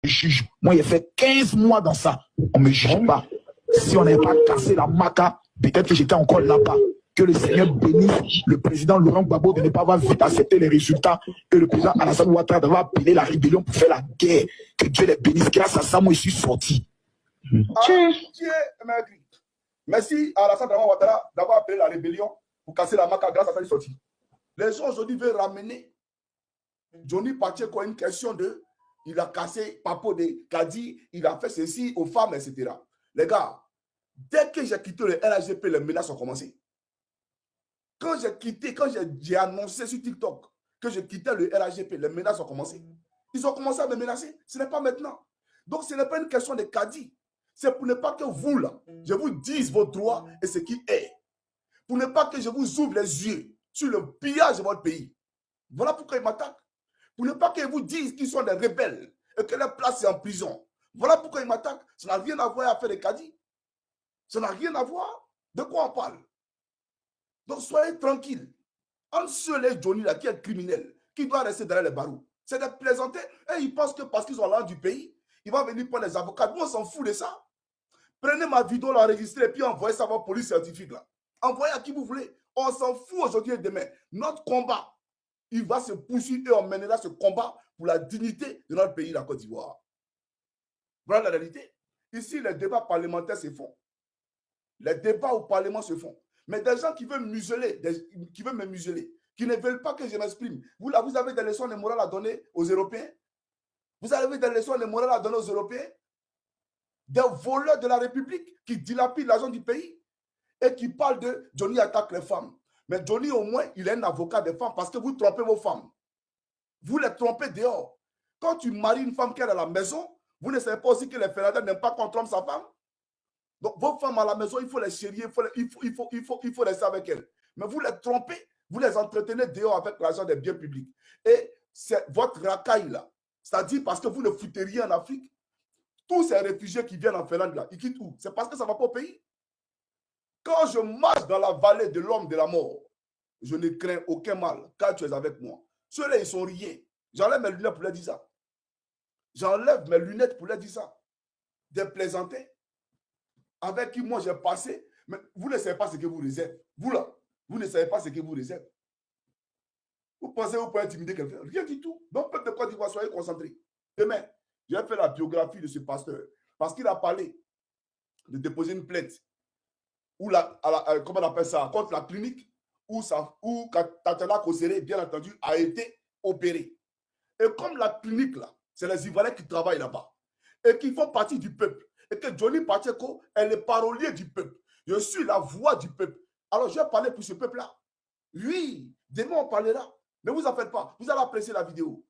juge. Moi, j'ai fait 15 mois dans ça. On ne me juge pas. Si on n'avait pas cassé la maca, peut-être que j'étais encore là-bas. Que le Seigneur bénisse le président Laurent Gbagbo de ne pas avoir vite accepté les résultats. Que le président Alassane Ouattara d'avoir appelé la rébellion pour faire la guerre. Que Dieu les bénisse. Grâce à ça, moi, je suis sorti. Merci à Alassane Ouattara d'avoir appelé la rébellion pour casser la maca. Grâce à ça, il est sorti. Les gens aujourd'hui veulent ramener Johnny Pacheco à une question de il a cassé Papo de Kadi, il a fait ceci aux femmes, etc. Les gars, dès que j'ai quitté le RHGP, les menaces ont commencé. Quand j'ai quitté, quand j'ai annoncé sur TikTok que je quittais le RHGP, les menaces ont commencé. Ils ont commencé à me menacer. Ce n'est pas maintenant. Donc, ce n'est pas une question de Kadi. C'est pour ne pas que vous, là, je vous dise vos droits et ce qui est. Pour ne pas que je vous ouvre les yeux sur le pillage de votre pays. Voilà pourquoi ils m'attaquent. Pour ne pas qu'ils vous disent qu'ils sont des rebelles et que leur place est en prison. Voilà pourquoi ils m'attaquent. Ça n'a rien à voir avec les Kadi. Ça n'a rien à voir. De quoi on parle? Donc soyez tranquilles. Entre ceux les Johnny là qui est criminel, qui doit rester derrière les barreaux, c'est de plaisanter. Et ils pensent que parce qu'ils ont l'air du pays, ils vont venir prendre les avocats. Nous, on s'en fout de ça. Prenez ma vidéo, l'enregistrer et puis envoyez ça à votre police scientifique là. Envoyez à qui vous voulez. On s'en fout aujourd'hui et demain. Notre combat, il va se poursuivre et on mènera ce combat pour la dignité de notre pays, la Côte d'Ivoire. Voilà la réalité. Ici, les débats parlementaires se font. Les débats au Parlement se font. Mais des gens qui veulent me museler, qui ne veulent pas que je m'exprime. Vous, là, vous avez des leçons de morale à donner aux Européens? Vous avez des leçons de morale à donner aux Européens? Des voleurs de la République qui dilapident l'argent du pays et qui parlent de Johnny attaque les femmes. Mais Johnny, au moins, il est un avocat des femmes parce que vous trompez vos femmes. Vous les trompez dehors. Quand tu maries une femme qui est à la maison, vous ne savez pas aussi que les Finlandais n'aiment pas qu'on trompe sa femme? Donc, vos femmes à la maison, il faut les chérir, il faut rester avec elles. Mais vous les trompez, vous les entretenez dehors avec l'argent des biens publics. Et c'est votre racaille là. C'est-à-dire parce que vous ne foutez rien en Afrique. Tous ces réfugiés qui viennent en Finlande là, ils quittent où? C'est parce que ça ne va pas au pays. Quand je marche dans la vallée de l'homme de la mort, je ne crains aucun mal, car tu es avec moi. Ceux-là, ils sont rien. J'enlève mes lunettes pour leur dire ça. J'enlève mes lunettes pour leur dire ça. Des plaisantins avec qui moi j'ai passé, mais vous ne savez pas ce que vous réserve. Vous là, vous ne savez pas ce que vous réserve. Vous pensez que vous pouvez intimider quelqu'un? Rien du tout. Donc, peuple de Côte d'Ivoire, soyez concentrés. Demain, je vais faire la biographie de ce pasteur parce qu'il a parlé de déposer une plainte ou comment on appelle ça, contre la clinique où Tatiana Kosere, bien entendu, a été opérée. Et comme la clinique là, c'est les Ivoiriens qui travaillent là-bas et qui font partie du peuple. Et que Johnny Pacheco est le parolier du peuple. Je suis la voix du peuple. Alors, je vais parler pour ce peuple-là. Oui, demain on parlera. Ne vous en faites pas. Vous allez apprécier la vidéo.